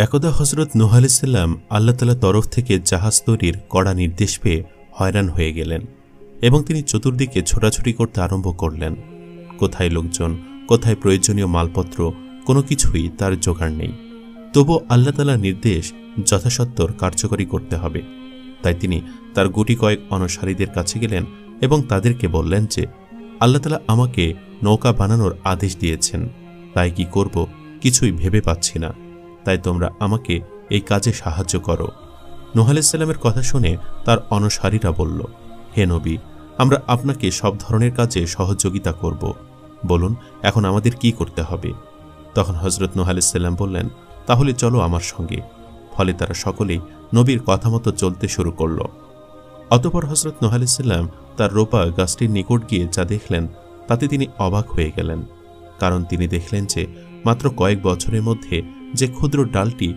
একদা হজরত নূহ আলাইহিস সালাম আল্লাহ তাআলার তরফ থেকে জাহাজ তৈরির কড়া নির্দেশ পেয়ে হয়রান হয়ে গেলেন এবং তিনি চতুর্দিকে ছোটাছুটি করতে আরম্ভ করলেন। কোথায় লোকজন, কোথায় প্রয়োজনীয় মালপত্র, কোনো কিছুই তার জোগাড় নেই। তবু আল্লাহ তাআলার নির্দেশ যথাসত্বর কার্যকরী করতে হবে। তাই তিনি তার গুটি কয়েক অনুসারীদের কাছে গেলেন এবং তাদেরকে বললেন যে, আল্লাহ তাআলা আমাকে নৌকা বানানোর আদেশ দিয়েছেন, তাই কি করব কিছুই ভেবে পাচ্ছি না। তাই তোমরা আমাকে এই কাজে সাহায্য করো। নূহ আলাইহিস সালামের কথা শুনে তার অনুসারীরা বলল, হে নবী, আমরা আপনাকে সব ধরনের কাজে সহযোগিতা করব। বলুন এখন আমাদের কি করতে হবে? তখন হজরত নূহ আলাইহিস সালাম বললেন, তাহলে চলো আমার সঙ্গে। ফলে তারা সকলেই নবীর কথা মতো চলতে শুরু করল। অতঃপর হজরত নূহ আলাইহিস সালাম তার রোপা গাছটির নিকট গিয়ে যা দেখলেন তাতে তিনি অবাক হয়ে গেলেন। কারণ তিনি দেখলেন যে মাত্র কয়েক বছরের মধ্যে যে ক্ষুদ্র ডালটি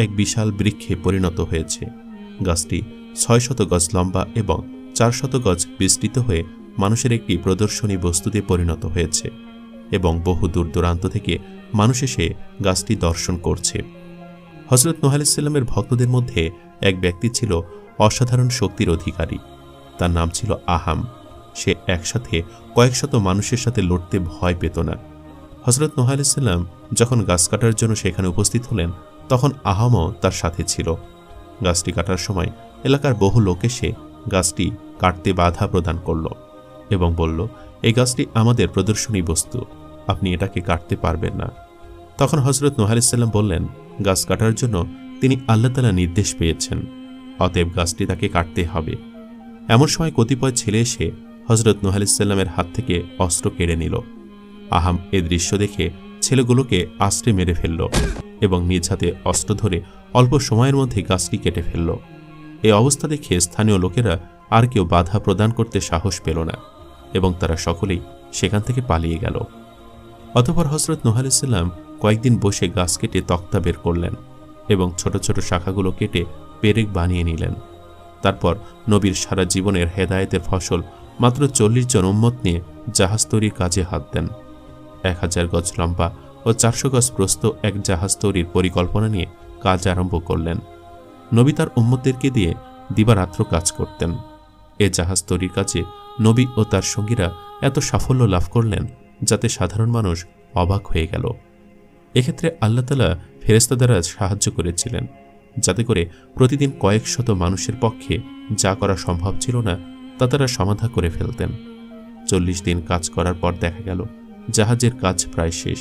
এক বিশাল বৃক্ষে পরিণত হয়েছে। গাছটি ৬০০ গজ লম্বা এবং ৪০০ গজ বিস্তৃত হয়ে মানুষের একটি প্রদর্শনী বস্তুতে পরিণত হয়েছে এবং বহু দূর দূরান্ত থেকে মানুষ এসে গাছটি দর্শন করছে। হজরত নূহ আলাইহিস সালামের ভক্তদের মধ্যে এক ব্যক্তি ছিল অসাধারণ শক্তির অধিকারী। তার নাম ছিল আহাম। সে একসাথে কয়েকশত মানুষের সাথে লড়তে ভয় পেত না। হজরত নূহ আলাইহিস সালাম যখন গাছ কাটার জন্য সেখানে উপস্থিত হলেন, তখন আহামও তার সাথে ছিল। গাছটি কাটার সময় এলাকার বহু লোক এসে গাছটি কাটতে বাধা প্রদান করল এবং বলল, এই গাছটি আমাদের প্রদর্শনী বস্তু, আপনি এটাকে কাটতে পারবেন না। তখন হজরত নূহ আলাইহিস সালাম বললেন, গাছ কাটার জন্য তিনি আল্লাহ তাআলা নির্দেশ পেয়েছেন, অতএব গাছটি তাকে কাটতে হবে। এমন সময় কতিপয় ছেলে এসে হজরত নূহ আলাইহিস সালামের হাত থেকে অস্ত্র কেড়ে নিল। আহাম এ দৃশ্য দেখে ছেলেগুলোকে আছড়ে মেরে ফেলল এবং নিজ হাতে অস্ত্র ধরে অল্প সময়ের মধ্যে গাছটি কেটে ফেলল। এই অবস্থা দেখে স্থানীয় লোকেরা আর কেউ বাধা প্রদান করতে সাহস পেল না এবং তারা সকলেই সেখান থেকে পালিয়ে গেল। অতঃপর হজরত নূহ আলাইহিস সালাম কয়েকদিন বসে গাছ কেটে তক্তা বের করলেন এবং ছোট ছোট শাখাগুলো কেটে পেরেক বানিয়ে নিলেন। তারপর নবীর সারা জীবনের হেদায়েতের ফসল মাত্র ৪০ জন উম্মত নিয়ে জাহাজ তৈরির কাজে হাত দেন। ১০০০ গজ লম্বা ও ৪০০ গজ প্রস্থ এক জাহাজ তৈরির পরিকল্পনা নিয়ে কাজ আরম্ভ করলেন। নবী তার উম্মতদেরকে দিয়ে দিবারাত্র কাজ করতেন। এ জাহাজ তৈরির কাজে নবী ও তার সঙ্গীরা এত সাফল্য লাভ করলেন যাতে সাধারণ মানুষ অবাক হয়ে গেল। এক্ষেত্রে আল্লাহ তাআলা ফেরেশতা দ্বারা সাহায্য করেছিলেন, যাতে করে প্রতিদিন কয়েক শত মানুষের পক্ষে যা করা সম্ভব ছিল না তা তারা সমাধা করে ফেলতেন। ৪০ দিন কাজ করার পর দেখা গেল জাহাজের কাজ প্রায় শেষ,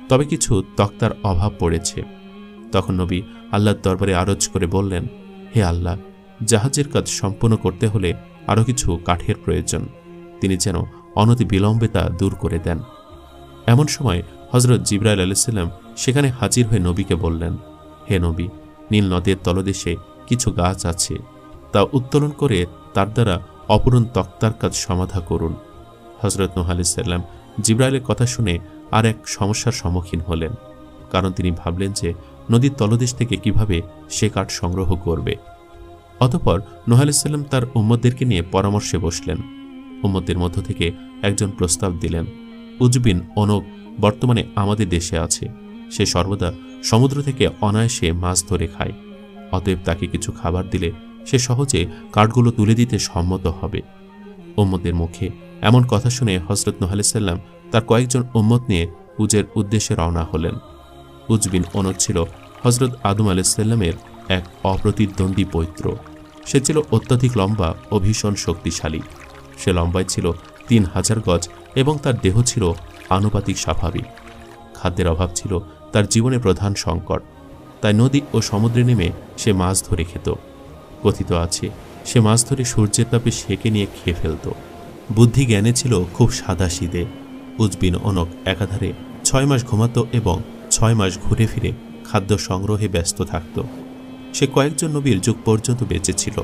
তবে কিছু তক্তার অভাব পড়েছে। তখন নবী আল্লাহর দরবারে আরজ করে বললেন, হে আল্লাহ, জাহাজের কাজ সম্পূর্ণ করতে হলে আরও কিছু কাঠের প্রয়োজন, তিনি যেন অনতি বিলম্বে তা দূর করে দেন। এমন সময় হজরত জিবরাইল আলাইহিস সালাম সেখানে হাজির হয়ে নবীকে বললেন, হে নবী, নীল নদের তলদেশে কিছু গাছ আছে, তা উত্তোলন করে তার দ্বারা অপূরণ তক্তার কাজ সমাধা করুন। হজরত নূহ আলাইহিস সালাম জিবরাইলের কথা শুনে আর এক সমস্যার সম্মুখীন হলেন, কারণ তিনি ভাবলেন যে নদীর তলদেশ থেকে কিভাবে সে কাঠ সংগ্রহ করবে। অতঃপর নূহ আলাইহিস সালাম তার উম্মতদেরকে নিয়ে পরামর্শে বসলেন। উম্মতদের মধ্য থেকে একজন প্রস্তাব দিলেন, উজবিন অনক বর্তমানে আমাদের দেশে আছে। সে সর্বদা সমুদ্র থেকে অনায়াসে মাছ ধরে খায়, অতএব তাকে কিছু খাবার দিলে সে সহজে কাঠগুলো তুলে দিতে সম্মত হবে। উম্মতদের মুখে এমন কথা শুনে হজরত নূহ আলাইহিস সালাম তার কয়েকজন উম্মত নিয়ে উজের উদ্দেশ্যে রওনা হলেন। উজ বিন অনক ছিল হজরত আদম আলাইহিস সালামের এক অপ্রতিদ্বন্দ্বী পৌত্র। সে ছিল অত্যাধিক লম্বা ও ভীষণ শক্তিশালী। সে লম্বায় ছিল ৩০০০ গজ এবং তার দেহ ছিল আনুপাতিক স্বাভাবিক। খাদ্যের অভাব ছিল তার জীবনের প্রধান সংকট, তাই নদী ও সমুদ্রে নেমে সে মাছ ধরে খেত। কথিত আছে সে মাছ ধরে সূর্যের তাপে সেকে নিয়ে খেয়ে ফেলত। বুদ্ধি জ্ঞানে ছিল খুব সাদাসিধে। উজ বিন অনক একাধারে ৬ মাস ঘুমাত এবং ৬ মাস ঘুরে ফিরে খাদ্য সংগ্রহে ব্যস্ত থাকত। সে কয়েকজন নবীর যুগ পর্যন্ত বেঁচে ছিল।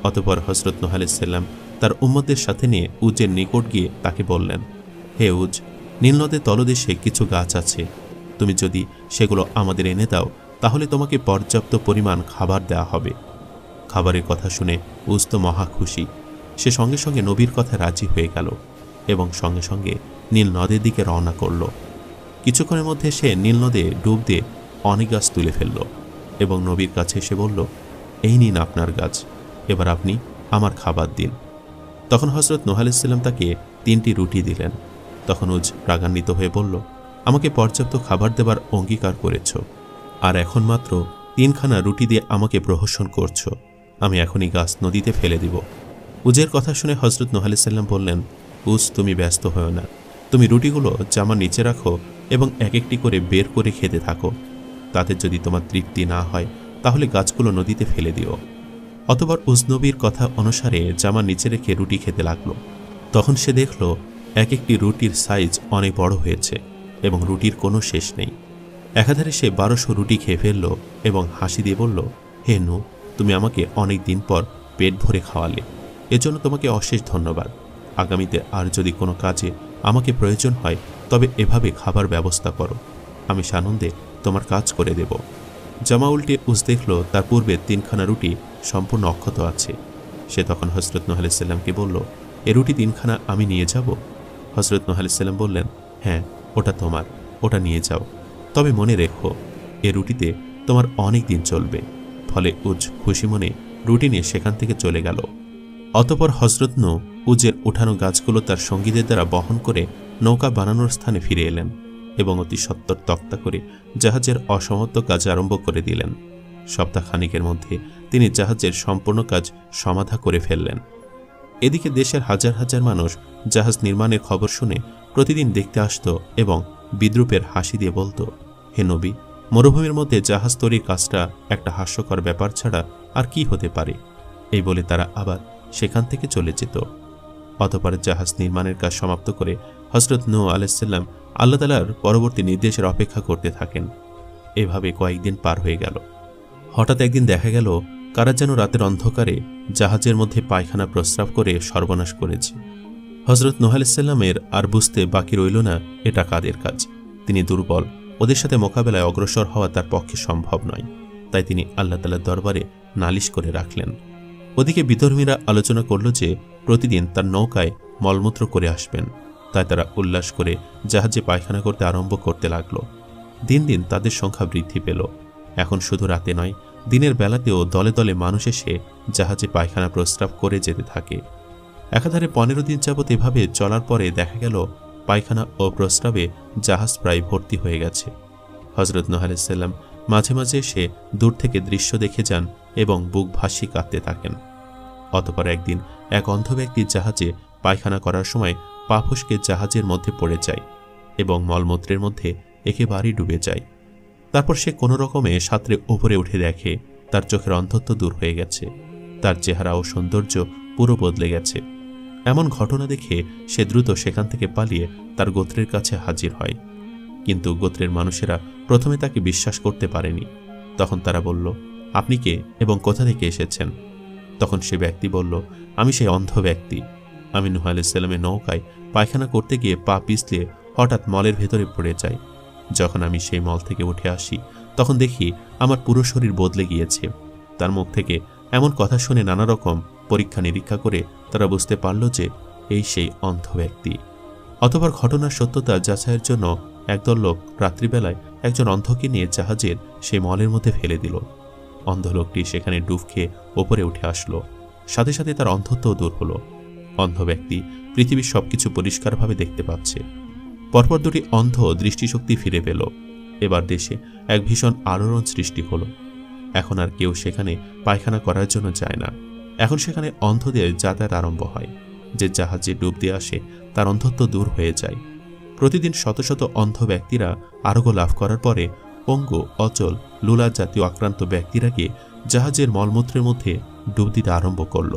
অতঃপর হজরত নূহ আলাইহিস সালাম তার উম্মতদের সাথে নিয়ে উজের নিকট গিয়ে তাকে বললেন, হে উজ, নীল নদের তলদেশে কিছু গাছ আছে, তুমি যদি সেগুলো আমাদের এনে দাও তাহলে তোমাকে পর্যাপ্ত পরিমাণ খাবার দেওয়া হবে। খাবারের কথা শুনে উজ তো মহা খুশি। সে সঙ্গে সঙ্গে নবীর কথা রাজি হয়ে গেল এবং সঙ্গে সঙ্গে নীল নদের দিকে রওনা করল। কিছুক্ষণের মধ্যে সে নীল নদে ডুব দিয়ে অনেক গাছ তুলে ফেলল এবং নবীর কাছে এসে বলল, এই নিন আপনার গাছ, এবার আপনি আমার খাবার দিন। তখন হজরত নূহ আলাইহিস সালাম তাকে 3টি রুটি দিলেন। তখন উজ রাগান্বিত হয়ে বলল, আমাকে পর্যাপ্ত খাবার দেবার অঙ্গীকার করেছ, আর এখন মাত্র 3খানা রুটি দিয়ে আমাকে প্রহসন করছ। আমি এখনই গাছ নদীতে ফেলে দিব। উজের কথা শুনে হজরত নূহ আলাইহিস সালাম বললেন, উজ তুমি ব্যস্ত হও না, তুমি রুটিগুলো জামার নিচে রাখো এবং এক একটি করে বের করে খেতে থাকো। তাতে যদি তোমার তৃপ্তি না হয় তাহলে গাছগুলো নদীতে ফেলে দিও। অতঃপর উজ নবীর কথা অনুসারে জামার নিচে রেখে রুটি খেতে লাগলো। তখন সে দেখল এক একটি রুটির সাইজ অনেক বড় হয়েছে এবং রুটির কোনো শেষ নেই। একাধারে সে 1200 রুটি খেয়ে ফেলল এবং হাসি দিয়ে বলল, হে নূহ, তুমি আমাকে অনেক দিন পর পেট ভরে খাওয়ালে, এজন্য তোমাকে অশেষ ধন্যবাদ। আগামীতে আর যদি কোনো কাজে আমাকে প্রয়োজন হয় তবে এভাবে খাবার ব্যবস্থা করো, আমি সানন্দে তোমার কাজ করে দেব। জামা উল্টে উজ দেখল তার পূর্বে 3খানা রুটি সম্পূর্ণ অক্ষত আছে। সে তখন হজরত নূহ আলাইহিস সালামকে বলল, এ রুটি 3খানা আমি নিয়ে যাব? হজরত নূহ আলাইহিস সালাম বললেন, হ্যাঁ, ওটা তোমার, ওটা নিয়ে যাও, তবে মনে রেখো এ রুটিতে তোমার অনেক দিন চলবে। ফলে উজ খুশি মনে রুটি নিয়ে সেখান থেকে চলে গেল। অতঃপর হজরত নূহ উজের উঠানো গাছগুলো তার সঙ্গীদের দ্বারা বহন করে নৌকা বানানোর স্থানে ফিরে এলেন এবং অতি সত্বর তক্তা করে জাহাজের অসমাপ্ত কাজ আরম্ভ করে দিলেন। সপ্তাহখানিকের মধ্যে তিনি জাহাজের সম্পূর্ণ কাজ সমাধা করে ফেললেন। এদিকে দেশের হাজার হাজার মানুষ জাহাজ নির্মাণের খবর শুনে প্রতিদিন দেখতে আসত এবং বিদ্রূপের হাসি দিয়ে বলত, হে নবী, মরুভূমির মধ্যে জাহাজ তৈরির কাজটা একটা হাস্যকর ব্যাপার ছাড়া আর কি হতে পারে। এই বলে তারা আবার সেখান থেকে চলে যেত। অতঃপর জাহাজ নির্মাণের কাজ সমাপ্ত করে হজরত নূহ আলাইহিস সালাম আল্লাহ তাআলার পরবর্তী নির্দেশের অপেক্ষা করতে থাকেন। এভাবে কয়েকদিন পার হয়ে গেল। হঠাৎ একদিন দেখা গেল কারা যেন রাতের অন্ধকারে জাহাজের মধ্যে পায়খানা প্রস্রাব করে সর্বনাশ করেছে। হজরত নূহ আলাইহিস সালামের আর বুঝতে বাকি রইল না এটা কাদের কাজ। তিনি দুর্বল, ওদের সাথে মোকাবেলায় অগ্রসর হওয়া তার পক্ষে সম্ভব নয়। তাই তিনি আল্লাহ তাআলার দরবারে নালিশ করে রাখলেন। ওদিকে বিধর্মীরা আলোচনা করল যে প্রতিদিন তার নৌকায় মলমূত্র করে আসবেন। তাই তারা উল্লাস করে জাহাজে পায়খানা করতে আরম্ভ করতে লাগল। দিন দিন তাদের সংখ্যা বৃদ্ধি পেল। এখন শুধু রাতে নয়, দিনের বেলাতেও দলে দলে মানুষ এসে জাহাজে পায়খানা প্রস্রাব করে যেতে থাকে। একাধারে 15 দিন যাবৎ এভাবে চলার পরে দেখা গেল পায়খানা ও প্রস্রাবে জাহাজ প্রায় ভর্তি হয়ে গেছে। হজরত নূহ আলাইহিস সালাম মাঝে মাঝে এসে দূর থেকে দৃশ্য দেখে যান এবং বুক ভাসি কাঁদতে থাকেন। অতঃপর একদিন এক অন্ধ ব্যক্তি জাহাজে পায়খানা করার সময় পা ফসকে জাহাজের মধ্যে পড়ে যায় এবং মলমূত্রের মধ্যে একেবারেই ডুবে যায়। তারপর সে কোনো রকমে সাঁতরে উপরে উঠে দেখে তার চোখের অন্ধত্ব দূর হয়ে গেছে, তার চেহারা ও সৌন্দর্য পুরো বদলে গেছে। এমন ঘটনা দেখে সে দ্রুত সেখান থেকে পালিয়ে তার গোত্রের কাছে হাজির হয়। কিন্তু গোত্রের মানুষেরা প্রথমে তাকে বিশ্বাস করতে পারেনি। তখন তারা বলল, আপনি কে এবং কোথা থেকে এসেছেন? তখন সে ব্যক্তি বলল, আমি সেই অন্ধ ব্যক্তি। আমি নূহ আলাইহিস সালামের নৌকায় পায়খানা করতে গিয়ে পা পিছলে হঠাৎ মলের ভেতরে পড়ে যাই। যখন আমি সেই মল থেকে উঠে আসি তখন দেখি আমার পুরো শরীর বদলে গিয়েছে। তার মুখ থেকে এমন কথা শুনে নানা রকম পরীক্ষা নিরীক্ষা করে তারা বুঝতে পারল যে এই সেই অন্ধ ব্যক্তি। অতঃপর ঘটনার সত্যতা যাচাইয়ের জন্য একদল লোক রাত্রিবেলায় একজন অন্ধকে নিয়ে জাহাজের সেই মলের মধ্যে ফেলে দিল। অন্ধ লোকটি সেখানে ডুব খেয়ে ওপরে উঠে আসলো। সাথে সাথে তার অন্ধত্বও দূর হলো। অন্ধ ব্যক্তি পৃথিবীর সবকিছু পরিষ্কারভাবে দেখতে পাচ্ছে। পরপর দুটি অন্ধ দৃষ্টিশক্তি ফিরে পেল। এবার দেশে এক ভীষণ আলোড়ন সৃষ্টি হলো। এখন আর কেউ সেখানে পায়খানা করার জন্য যায় না। এখন সেখানে অন্ধদের যাতায়াত আরম্ভ হয়। যে জাহাজে ডুব দিয়ে আসে তার অন্ধত্ব দূর হয়ে যায়। প্রতিদিন শত শত অন্ধ ব্যক্তিরা আরোগ্য লাভ করার পরে পঙ্গু, অচল, লুলা জাতীয় আক্রান্ত ব্যক্তিরা গিয়ে জাহাজের মলমূত্রের মধ্যে ডুব দিতে আরম্ভ করল।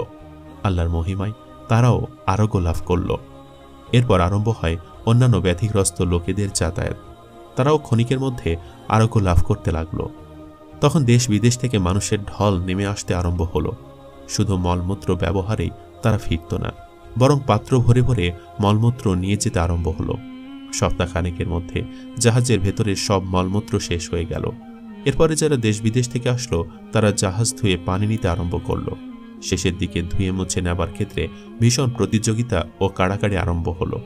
আল্লাহর মহিমায় তারাও আরোগ্য লাভ করল। এরপর আরম্ভ হয় অন্যান্য ব্যাধিগ্রস্ত লোকেদের যাতায়াত। তারাও ক্ষণিকের মধ্যে আরোগ্য লাভ করতে লাগল। তখন দেশ বিদেশ থেকে মানুষের ঢল নেমে আসতে আরম্ভ হলো। শুধু মলমূত্র ব্যবহারেই তারা ফিরত না, বরং পাত্র ভরে ভরে মলমূত্র নিয়ে যেতে আরম্ভ হলো। সপ্তাহখানেকের মধ্যে জাহাজের ভেতরের সব মলমূত্র শেষ হয়ে গেল। এরপরে যারা দেশ বিদেশ থেকে আসলো তারা জাহাজ ধুয়ে পানি নিতে আরম্ভ করলো। শেষের দিকে ধুয়ে মুছে নেবার ক্ষেত্রে ভীষণ প্রতিযোগিতা ও কাড়াকাড়ি আরম্ভ হলো।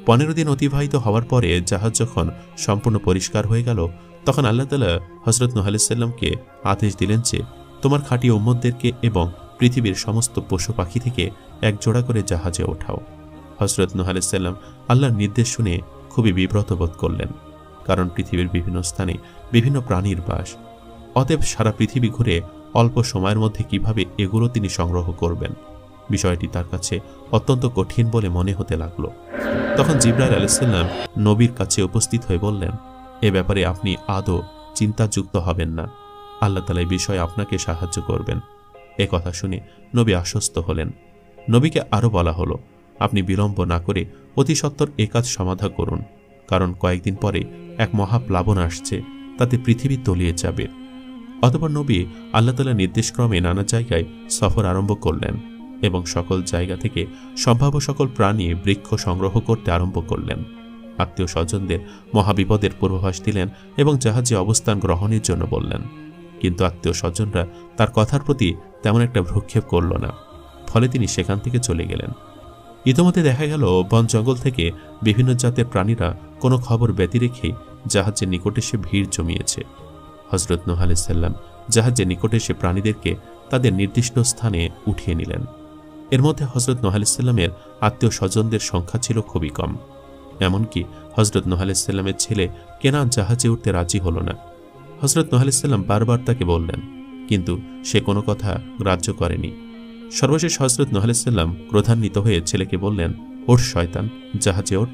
15 দিন অতিবাহিত হওয়ার পরে জাহাজ যখন সম্পূর্ণ পরিষ্কার হয়ে গেল, তখন আল্লাহ তাআলা হযরত নূহ আলাইহিস সালামকে আদেশ দিলেন যে তোমার খাঁটি উম্মতদেরকে এবং পৃথিবীর সমস্ত পশু পাখি থেকে এক জোড়া করে জাহাজে ওঠাও। হযরত নূহ আলাইহিস সালাম আল্লাহর নির্দেশ শুনে খুবই বিব্রত বোধ করলেন, কারণ পৃথিবীর বিভিন্ন স্থানে বিভিন্ন প্রাণীর বাস। অতএব সারা পৃথিবী ঘুরে অল্প সময়ের মধ্যে কিভাবে এগুলো তিনি সংগ্রহ করবেন, বিষয়টি তার কাছে অত্যন্ত কঠিন বলে মনে হতে লাগলো। তখন জিবরাইল আলাইহিস সালাম নবীর কাছে উপস্থিত হয়ে বললেন, এ ব্যাপারে আপনি আদৌ চিন্তাযুক্ত হবেন না, আল্লাহ তাআলা এই বিষয়ে আপনাকে সাহায্য করবেন। এ কথা শুনে নবী আশ্বস্ত হলেন। নবীকে আরও বলা হলো, আপনি বিলম্ব না করে অতি সত্বর এ কাজ সমাধা করুন, কারণ কয়েকদিন পরে এক মহাপ্লাবন আসছে, তাতে পৃথিবী তলিয়ে যাবে। অতঃপর নবী আল্লাহ তাআলার নির্দেশক্রমে নানা জায়গায় সফর আরম্ভ করলেন এবং সকল জায়গা থেকে সম্ভাব্য সকল প্রাণী বৃক্ষ সংগ্রহ করতে আরম্ভ করলেন। আত্মীয় স্বজনদের মহাবিপদের পূর্বাভাস দিলেন এবং জাহাজে অবস্থান গ্রহণের জন্য বললেন, কিন্তু আত্মীয় স্বজনরা তার কথার প্রতি তেমন একটা ভ্রুক্ষেপ করল না, ফলে তিনি সেখান থেকে চলে গেলেন। ইতিমধ্যে দেখা গেল বন জঙ্গল থেকে বিভিন্ন জাতের প্রাণীরা কোনো খবর ব্যতি রেখেই জাহাজের নিকটে এসে ভিড় জমিয়েছে। হযরত নূহ আলাইহিস সালাম জাহাজের নিকটে এসে প্রাণীদেরকে তাদের নির্দিষ্ট স্থানে উঠিয়ে নিলেন। এর মধ্যে হযরত নূহ আলাইহিস সালামের আত্মীয় স্বজনদের সংখ্যা ছিল খুবই কম। এমনকি হযরত নূহ আলাইহিস সালামের ছেলে কেনান জাহাজে উঠতে রাজি হল না। হযরত নূহ আলাইহিস সালাম বারবার তাকে বললেন, কিন্তু সে কোনো কথা গ্রাহ্য করেনি। সর্বশেষ হযরত নূহ আলাইহিস সালাম ক্রোধান্বিত হয়ে ছেলেকে বললেন, ওঠ শয়তান, জাহাজে ওঠ।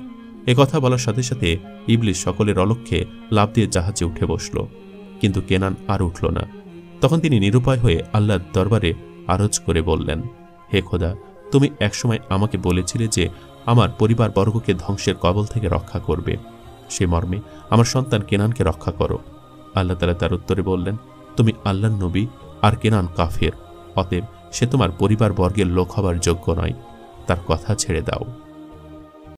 এ কথা বলার সাথে সাথে ইবলিস সকলের অলক্ষ্যে লাফ দিয়ে জাহাজে উঠে বসল, কিন্তু কেনান আর উঠল না। তখন তিনি নিরুপায় হয়ে আল্লাহর দরবারে আরজ করে বললেন, হে খোদা, তুমি একসময় আমাকে বলেছিলে যে আমার পরিবারবর্গকে ধ্বংসের কবল থেকে রক্ষা করবে, সে মর্মে আমার সন্তান কেনানকে রক্ষা করো। আল্লাহ তাআলা তার উত্তরে বললেন, তুমি আল্লাহর নবী আর কেনান কাফের, অতএব সে তোমার পরিবারবর্গের লোক হবার যোগ্য নয়, তার কথা ছেড়ে দাও।